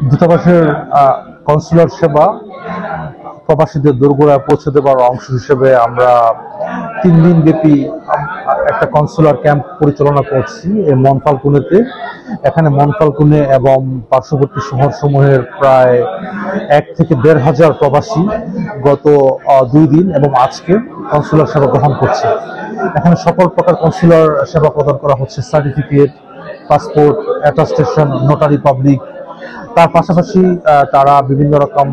দূতাবাসের কনসুলার সেবা প্রবাসীদের দোরগোড়ায় পৌঁছে দেওয়ার অংশ হিসেবে আমরা 3 দিন ব্যাপী একটা কনসুলার ক্যাম্প পরিচালনা করছি এই মনফাল্গুনেতে। এখানে মনফাল্গুনে এবং পার্শ্ববর্তী শহরসমূহের প্রায় 1 থেকে 1,500 প্রবাসী গত 2 দিন এবং আজকে কনসুলার সেবা গ্রহণ করছে। এখানে সকল প্রকার কনসুলার সেবা প্রদান করা হচ্ছে, certificate, passport, attestation, notary public. তার পাশাপাশি তারা বিভিন্ন রকম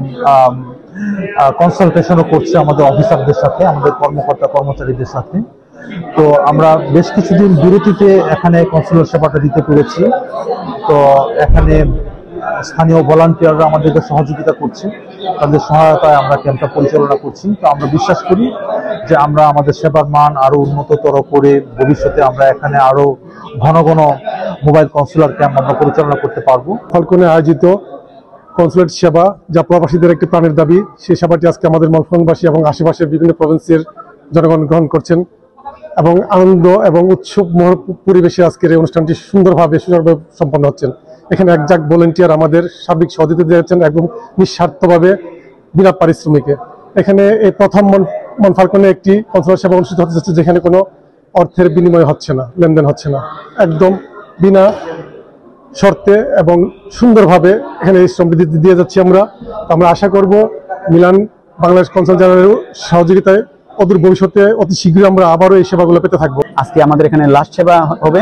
কনসালটেশনও করছে আমাদের অফিসারদের সাথে, আমাদের কর্মকর্তা কর্মচারীদের সাথে। তো আমরা বেশ কিছুদিন বিরতিতে এখানে কনসুলার সেবাটা দিতে পেরেছি। তো এখানে স্থানীয় ভলান্টিয়াররা আমাদেরকে সহযোগিতা করছে, তাদের সহায়তায় আমরা ক্যাম্পটা পরিচালনা করছি। তো আমরা বিশ্বাস করি যে আমরা আমাদের সেবার মান আরো উন্নততর করে ভবিষ্যতে আমরা এখানে আরো ঘন ঘন মোবাইল কনসুলার ক্যাম্প আমরা পরিচালনা করতে পারবো। ফলকনে আয়োজিত কনসুলেট সেবা যা প্রবাসীদের একটি প্রাণের দাবি, সেই সেবাটি আজকে আমাদের মনফালগুনবাসী এবং আশেপাশের বিভিন্ন প্রভিন্সের জনগণ গ্রহণ করছেন এবং আনন্দ এবং উৎসব পরিবেশে আজকের এই অনুষ্ঠানটি সুন্দরভাবে সুচারুভাবে সম্পন্ন হচ্ছেন। এখানে একজাক ভলেন্টিয়ার আমাদের সার্বিক সহযোগিতা দিয়েছেন এবং নিঃস্বার্থভাবে বিনা পারিশ্রমিকে। এখানে এই প্রথম মনফালগুনে একটি কনসুলার সেবা অনুষ্ঠিত হতে যাচ্ছে যেখানে কোনো অর্থের বিনিময় হচ্ছে না, লেনদেন হচ্ছে না, একদম বিনা শর্তে এবং সুন্দরভাবে এখানে এই শ্রম দিয়ে যাচ্ছি আমরা। আশা করব মিলান বাংলাদেশ কনসাল জেনারেলের সহযোগিতায় অদূর ভবিষ্যতে অতি শীঘ্রই আমরা আবারও এই সেবাগুলো পেতে থাকবো। আজকে আমাদের এখানে লাস্ট সেবা হবে।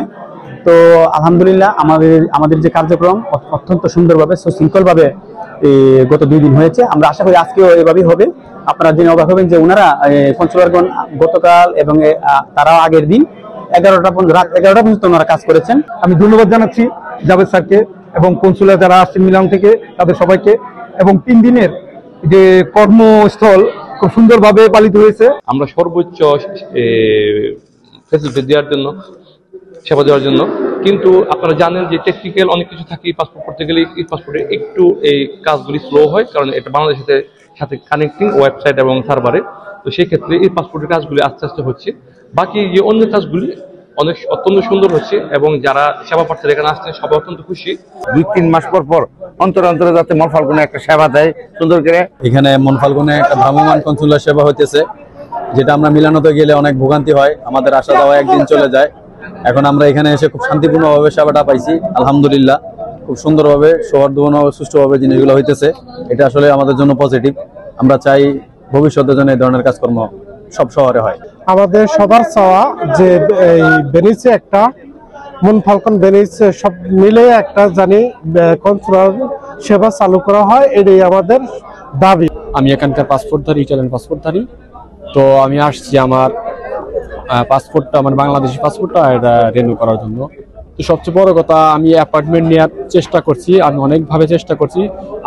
তো আলহামদুলিল্লাহ আমাদের যে কার্যক্রম অত্যন্ত সুন্দরভাবে সুশৃঙ্খলভাবে গত 2 দিন হয়েছে। আমরা আশা করি আজকেও এভাবেই হবে। আপনারা জেনে অবাক হবেন যে ওনারা কনসুলারগণ গতকাল এবং তারাও আগের দিন রাত 11টা পর্যন্ত ওনারা কাজ করেছেন। আমি ধন্যবাদ জানাচ্ছি জাভেদ স্যারকে এবং কনসুলার যারা আসছেন মিলান থেকে তাদের সবাইকে, এবং 3 দিনের যে কর্মস্থল খুব সুন্দরভাবে পালিত হয়েছে। আমরা সর্বোচ্চ ফেসিলিটি দেওয়ার জন্য, সেবা দেওয়ার জন্য, কিন্তু আপনারা জানেন যে টেকনিক্যাল অনেক কিছু থাকে। পাসপোর্ট করতে গেলে এই পাসপোর্টে একটু এই কাজগুলি স্লো হয়, কারণ এটা বাংলাদেশের সাথে কানেক্টিং ওয়েবসাইট এবং সার্ভারে। তো সেই ক্ষেত্রে এই পাসপোর্টের কাজগুলি আস্তে আস্তে হচ্ছে। বাকি যে অন্য কাজগুলি অত্যন্ত সুন্দর হচ্ছে এবং যারা সেবা প্রার্থীরা এখানে আসছেন সবাই অত্যন্ত খুশি। 2-3 মাস পর অন্তরে যাতে মনফালগুনে একটা সেবা দেয় সুন্দর করে। এখানে মনফালগুনে একটা ভ্রাম্যমাণ কনসুলার সেবা হইতেছে, যেটা আমরা মিলানোতে গেলে অনেক ভোগান্তি হয়, আমাদের আসা যাওয়া একদিন চলে যায়। এখন আমরা এখানে এসে খুব শান্তিপূর্ণভাবে সেবাটা পাইছি আলহামদুলিল্লাহ। খুব সুন্দরভাবে সৌহার্দ্যপূর্ণভাবে সুষ্ঠুভাবে জিনিসগুলো হইতেছে, এটা আসলে আমাদের জন্য পজিটিভ। আমরা চাই ভবিষ্যতে যেন এই ধরনের কাজকর্ম সব শহরে হয়। আমাদের সবার চাওয়া যে এই বেনিসে একটা মনফালগুন বেনিস সব মিলে একটা জানি কনসুলার সেবা চালু করা হয়, এটাই আমাদের দাবি। আমি এখানকার পাসপোর্টধারী, ইটালিয়ান পাসপোর্টধারী। তো আমি আসছি আমার পাসপোর্টটা, আমার বাংলাদেশি পাসপোর্টটা এটা রিনিউ করার জন্য। তো সবচেয়ে বড় কথা, আমি অ্যাপয়েন্টমেন্ট নেওয়ার চেষ্টা করছি, আমি অনেকভাবে চেষ্টা করছি।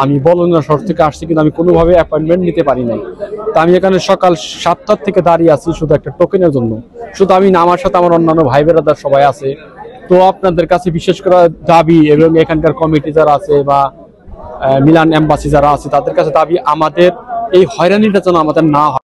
আমি বলুনা শহর থেকে আসছি, কিন্তু আমি কোনোভাবে অ্যাপয়েন্টমেন্ট নিতে পারি নাই। তো আমি এখানে সকাল 7টার থেকে দাঁড়িয়ে আছি শুধু একটা টোকেনের জন্য। শুধু আমি না, আমার সাথে আমার অন্যান্য ভাই বেরাদার সবাই আছে। তো আপনাদের কাছে বিশেষ করে দাবি, এবং এখানকার কমিটি যারা আছে বা মিলান এম্বাসি যারা আছে তাদের কাছে দাবি, আমাদের এই হয়রানিটা যেন আমাদের না হয়।